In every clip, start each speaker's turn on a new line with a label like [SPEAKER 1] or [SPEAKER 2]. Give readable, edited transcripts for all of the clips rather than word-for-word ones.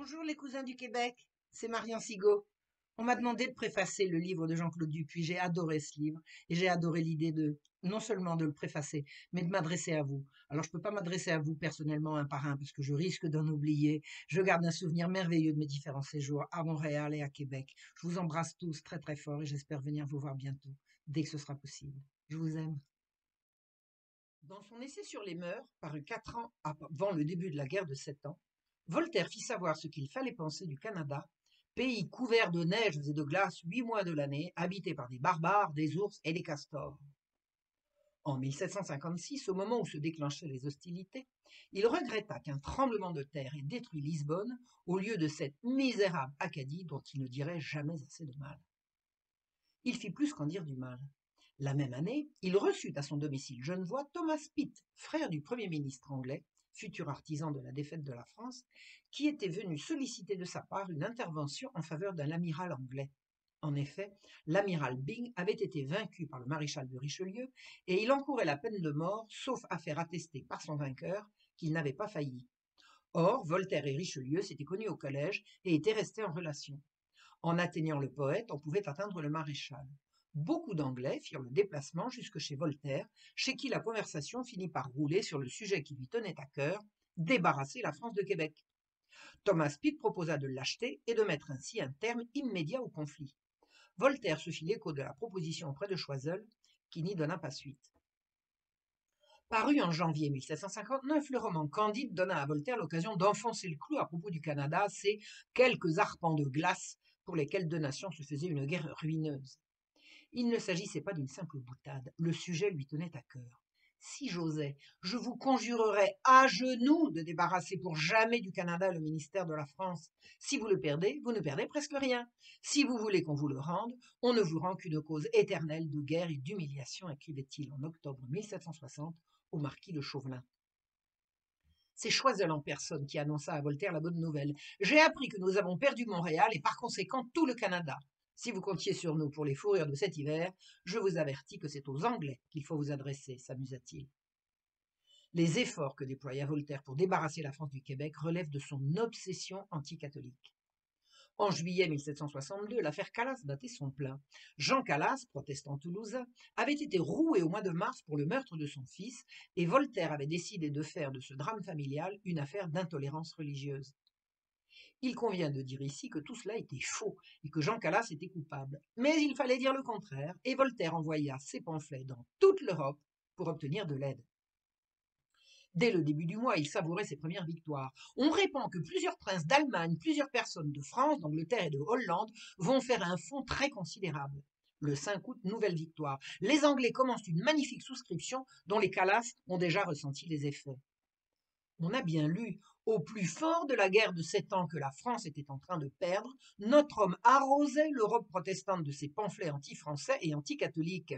[SPEAKER 1] Bonjour les cousins du Québec, c'est Marian Sigaud. On m'a demandé de préfacer le livre de Jean-Claude Dupuis. J'ai adoré ce livre et j'ai adoré l'idée de non seulement de le préfacer, mais de m'adresser à vous. Alors je ne peux pas m'adresser à vous personnellement un par un parce que je risque d'en oublier. Je garde un souvenir merveilleux de mes différents séjours à Montréal et à Québec. Je vous embrasse tous très très fort et j'espère venir vous voir bientôt, dès que ce sera possible. Je vous aime. Dans son essai sur les mœurs, paru 4 ans avant le début de la guerre de 7 ans, Voltaire fit savoir ce qu'il fallait penser du Canada, pays couvert de neige et de glace 8 mois de l'année, habité par des barbares, des ours et des castors. En 1756, au moment où se déclenchaient les hostilités, il regretta qu'un tremblement de terre ait détruit Lisbonne au lieu de cette misérable Acadie dont il ne dirait jamais assez de mal. Il fit plus qu'en dire du mal. La même année, il reçut à son domicile genevois Thomas Pitt, frère du Premier ministre anglais, futur artisan de la défaite de la France, qui était venu solliciter de sa part une intervention en faveur d'un amiral anglais. En effet, l'amiral Byng avait été vaincu par le maréchal de Richelieu et il encourait la peine de mort, sauf à faire attester par son vainqueur qu'il n'avait pas failli. Or, Voltaire et Richelieu s'étaient connus au collège et étaient restés en relation. En atteignant le poète, on pouvait atteindre le maréchal. Beaucoup d'Anglais firent le déplacement jusque chez Voltaire, chez qui la conversation finit par rouler sur le sujet qui lui tenait à cœur, débarrasser la France de Québec. Thomas Pitt proposa de l'acheter et de mettre ainsi un terme immédiat au conflit. Voltaire se fit l'écho de la proposition auprès de Choiseul, qui n'y donna pas suite. Paru en janvier 1759, le roman Candide donna à Voltaire l'occasion d'enfoncer le clou à propos du Canada, ces quelques arpents de glace pour lesquels deux nations se faisaient une guerre ruineuse. Il ne s'agissait pas d'une simple boutade, le sujet lui tenait à cœur. Si j'osais, je vous conjurerais à genoux de débarrasser pour jamais du Canada le ministère de la France. Si vous le perdez, vous ne perdez presque rien. Si vous voulez qu'on vous le rende, on ne vous rend qu'une cause éternelle de guerre et d'humiliation, écrivait-il en octobre 1760 au marquis de Chauvelin. C'est Choiseul en personne qui annonça à Voltaire la bonne nouvelle. J'ai appris que nous avons perdu Montréal et par conséquent tout le Canada. Si vous comptiez sur nous pour les fourrures de cet hiver, je vous avertis que c'est aux Anglais qu'il faut vous adresser, s'amusa-t-il. Les efforts que déploya Voltaire pour débarrasser la France du Québec relèvent de son obsession anticatholique. En juillet 1762, l'affaire Calas battait son plein. Jean Calas, protestant toulousain, avait été roué au mois de mars pour le meurtre de son fils, et Voltaire avait décidé de faire de ce drame familial une affaire d'intolérance religieuse. Il convient de dire ici que tout cela était faux et que Jean Calas était coupable. Mais il fallait dire le contraire, et Voltaire envoya ses pamphlets dans toute l'Europe pour obtenir de l'aide. Dès le début du mois, il savourait ses premières victoires. On répand que plusieurs princes d'Allemagne, plusieurs personnes de France, d'Angleterre et de Hollande vont faire un fonds très considérable. Le 5 août, nouvelle victoire. Les Anglais commencent une magnifique souscription dont les Calas ont déjà ressenti les effets. On a bien lu, au plus fort de la guerre de 7 ans que la France était en train de perdre, notre homme arrosait l'Europe protestante de ses pamphlets anti-français et anti-catholiques.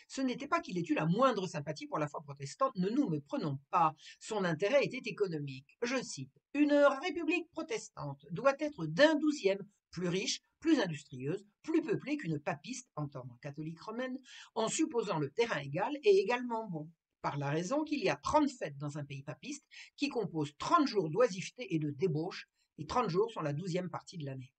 [SPEAKER 1] Ce n'était pas qu'il ait eu la moindre sympathie pour la foi protestante, ne nous méprenons pas. Son intérêt était économique. Je cite: Une république protestante doit être d'un douzième plus riche, plus industrieuse, plus peuplée qu'une papiste, entendant catholique romaine, en supposant le terrain égal et également bon. Par la raison qu'il y a 30 fêtes dans un pays papiste qui composent 30 jours d'oisiveté et de débauche, et 30 jours sont la 12e partie de l'année.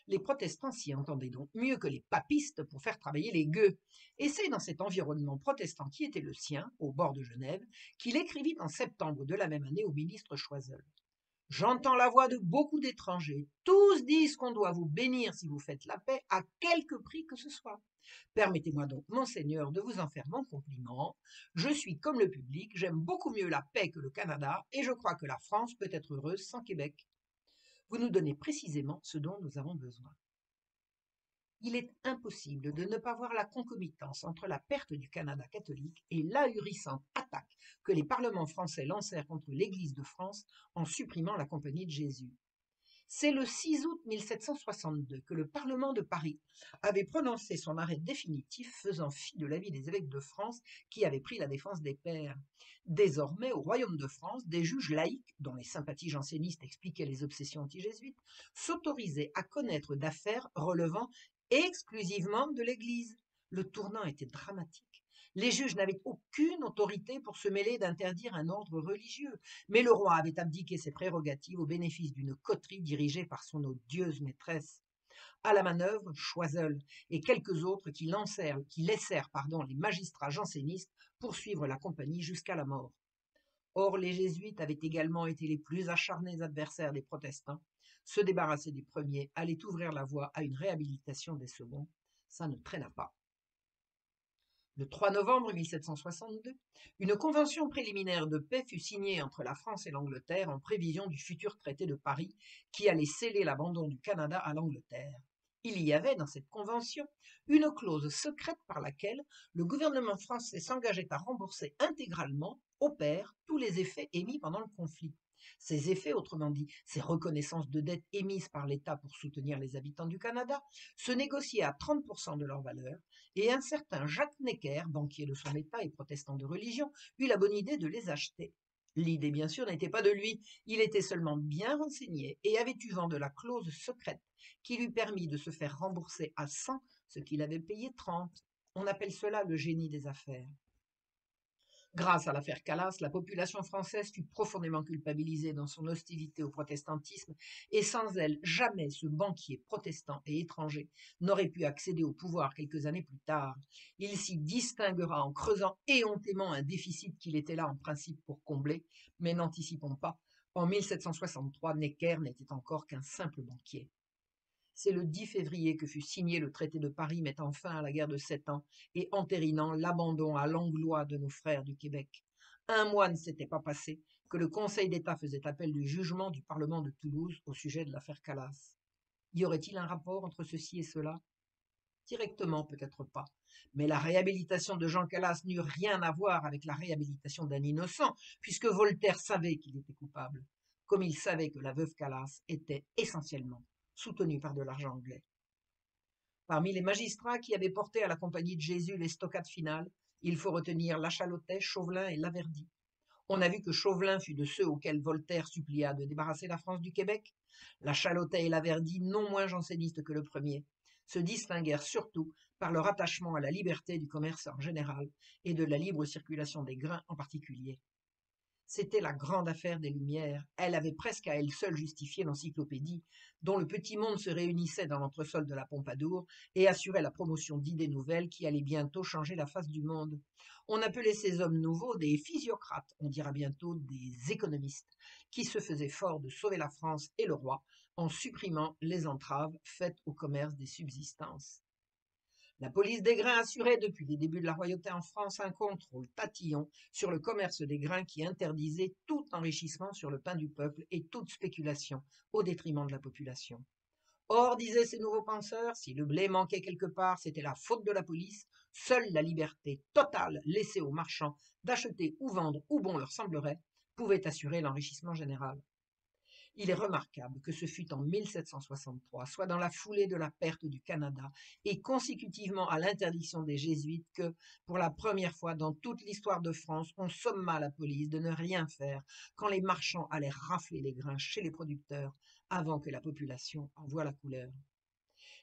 [SPEAKER 1] Les protestants s'y entendaient donc mieux que les papistes pour faire travailler les gueux. Et c'est dans cet environnement protestant qui était le sien, au bord de Genève, qu'il écrivit en septembre de la même année au ministre Choiseul. J'entends la voix de beaucoup d'étrangers. Tous disent qu'on doit vous bénir si vous faites la paix, à quelque prix que ce soit. Permettez-moi donc, monseigneur, de vous en faire mon compliment. Je suis comme le public, j'aime beaucoup mieux la paix que le Canada, et je crois que la France peut être heureuse sans Québec. Vous nous donnez précisément ce dont nous avons besoin. Il est impossible de ne pas voir la concomitance entre la perte du Canada catholique et l'ahurissante attaque que les parlements français lancèrent contre l'Église de France en supprimant la Compagnie de Jésus. C'est le 6 août 1762 que le Parlement de Paris avait prononcé son arrêt définitif faisant fi de l'avis des évêques de France qui avaient pris la défense des pères. Désormais, au Royaume de France, des juges laïcs, dont les sympathies jansénistes expliquaient les obsessions anti-jésuites, s'autorisaient à connaître d'affaires relevant exclusivement de l'Église. Le tournant était dramatique. Les juges n'avaient aucune autorité pour se mêler d'interdire un ordre religieux, mais le roi avait abdiqué ses prérogatives au bénéfice d'une coterie dirigée par son odieuse maîtresse. À la manœuvre, Choiseul et quelques autres qui laissèrent les magistrats jansénistes poursuivre la compagnie jusqu'à la mort. Or, les jésuites avaient également été les plus acharnés adversaires des protestants. Se débarrasser des premiers allait ouvrir la voie à une réhabilitation des seconds. Ça ne traîna pas. Le 3 novembre 1762, une convention préliminaire de paix fut signée entre la France et l'Angleterre en prévision du futur traité de Paris qui allait sceller l'abandon du Canada à l'Angleterre. Il y avait dans cette convention une clause secrète par laquelle le gouvernement français s'engageait à rembourser intégralement au père tous les effets émis pendant le conflit. Ces effets, autrement dit, ces reconnaissances de dettes émises par l'État pour soutenir les habitants du Canada, se négociaient à 30% de leur valeur, et un certain Jacques Necker, banquier de son État et protestant de religion, eut la bonne idée de les acheter. L'idée, bien sûr, n'était pas de lui, il était seulement bien renseigné et avait eu vent de la clause secrète qui lui permit de se faire rembourser à 100 ce qu'il avait payé 30. On appelle cela le génie des affaires. Grâce à l'affaire Calas, la population française fut profondément culpabilisée dans son hostilité au protestantisme, et sans elle, jamais ce banquier protestant et étranger n'aurait pu accéder au pouvoir quelques années plus tard. Il s'y distinguera en creusant éhontément un déficit qu'il était là en principe pour combler, mais n'anticipons pas, en 1763, Necker n'était encore qu'un simple banquier. C'est le 10 février que fut signé le traité de Paris mettant fin à la guerre de 7 ans et entérinant l'abandon à l'anglois de nos frères du Québec. Un mois ne s'était pas passé que le Conseil d'État faisait appel du jugement du Parlement de Toulouse au sujet de l'affaire Calas. Y aurait-il un rapport entre ceci et cela? Directement, peut-être pas. Mais la réhabilitation de Jean Calas n'eut rien à voir avec la réhabilitation d'un innocent, puisque Voltaire savait qu'il était coupable, comme il savait que la veuve Calas était essentiellement soutenue par de l'argent anglais. Parmi les magistrats qui avaient porté à la Compagnie de Jésus les stockades finales, il faut retenir Lachalotais, Chauvelin et Laverdy. On a vu que Chauvelin fut de ceux auxquels Voltaire supplia de débarrasser la France du Québec. Lachalotais et Laverdy, non moins jansénistes que le premier, se distinguèrent surtout par leur attachement à la liberté du commerce en général et de la libre circulation des grains en particulier. C'était la grande affaire des Lumières. Elle avait presque à elle seule justifié l'encyclopédie, dont le petit monde se réunissait dans l'entresol de la Pompadour et assurait la promotion d'idées nouvelles qui allaient bientôt changer la face du monde. On appelait ces hommes nouveaux des physiocrates, on dira bientôt des économistes, qui se faisaient fort de sauver la France et le roi en supprimant les entraves faites au commerce des subsistances. La police des grains assurait depuis les débuts de la royauté en France un contrôle tatillon sur le commerce des grains qui interdisait tout enrichissement sur le pain du peuple et toute spéculation au détriment de la population. Or, disaient ces nouveaux penseurs, si le blé manquait quelque part, c'était la faute de la police, seule la liberté totale laissée aux marchands d'acheter ou vendre où bon leur semblerait pouvait assurer l'enrichissement général. Il est remarquable que ce fut en 1763, soit dans la foulée de la perte du Canada et consécutivement à l'interdiction des Jésuites que, pour la première fois dans toute l'histoire de France, on somma la police de ne rien faire quand les marchands allaient rafler les grains chez les producteurs avant que la population en voie la couleur.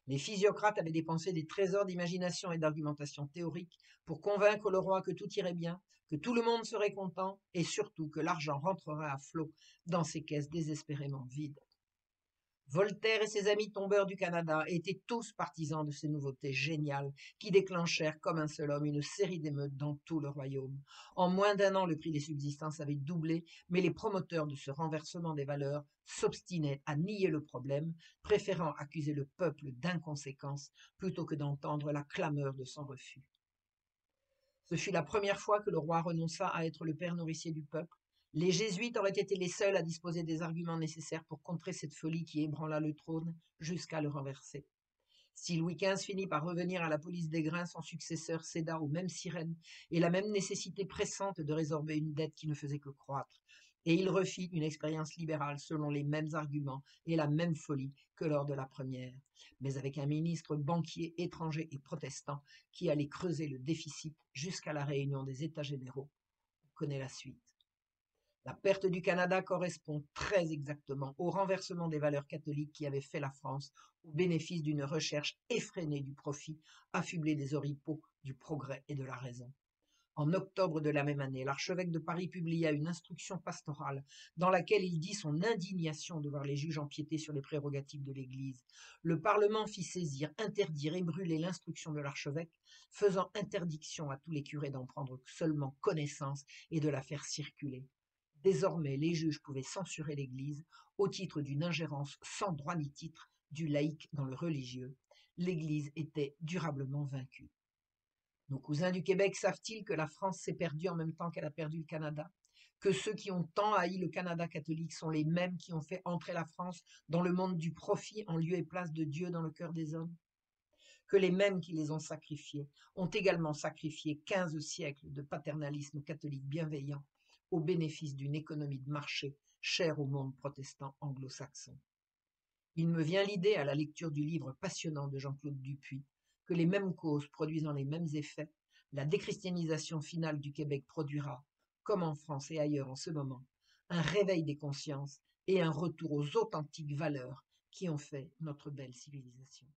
[SPEAKER 1] Les physiocrates avaient dépensé des trésors d'imagination et d'argumentation théorique pour convaincre le roi que tout irait bien, que tout le monde serait content et surtout que l'argent rentrerait à flot dans ses caisses désespérément vides. Voltaire et ses amis tombeurs du Canada étaient tous partisans de ces nouveautés géniales qui déclenchèrent comme un seul homme une série d'émeutes dans tout le royaume. En moins d'un an, le prix des subsistances avait doublé, mais les promoteurs de ce renversement des valeurs s'obstinaient à nier le problème, préférant accuser le peuple d'inconséquence plutôt que d'entendre la clameur de son refus. Ce fut la première fois que le roi renonça à être le père nourricier du peuple. Les jésuites auraient été les seuls à disposer des arguments nécessaires pour contrer cette folie qui ébranla le trône jusqu'à le renverser. Si Louis XV finit par revenir à la police des grains, son successeur céda aux mêmes sirènes et la même nécessité pressante de résorber une dette qui ne faisait que croître. Et il refit une expérience libérale selon les mêmes arguments et la même folie que lors de la première, mais avec un ministre banquier étranger et protestant qui allait creuser le déficit jusqu'à la réunion des États généraux. On connaît la suite. La perte du Canada correspond très exactement au renversement des valeurs catholiques qui avait fait la France au bénéfice d'une recherche effrénée du profit, affublée des oripeaux du progrès et de la raison. En octobre de la même année, l'archevêque de Paris publia une instruction pastorale dans laquelle il dit son indignation de voir les juges empiéter sur les prérogatives de l'Église. Le Parlement fit saisir, interdire et brûler l'instruction de l'archevêque, faisant interdiction à tous les curés d'en prendre seulement connaissance et de la faire circuler. Désormais, les juges pouvaient censurer l'Église au titre d'une ingérence sans droit ni titre du laïc dans le religieux. L'Église était durablement vaincue. Nos cousins du Québec savent-ils que la France s'est perdue en même temps qu'elle a perdu le Canada? Que ceux qui ont tant haï le Canada catholique sont les mêmes qui ont fait entrer la France dans le monde du profit en lieu et place de Dieu dans le cœur des hommes? Que les mêmes qui les ont sacrifiés ont également sacrifié 15 siècles de paternalisme catholique bienveillant au bénéfice d'une économie de marché chère au monde protestant anglo-saxon. Il me vient l'idée, à la lecture du livre passionnant de Jean-Claude Dupuis, que les mêmes causes produisant les mêmes effets, la déchristianisation finale du Québec produira, comme en France et ailleurs en ce moment, un réveil des consciences et un retour aux authentiques valeurs qui ont fait notre belle civilisation.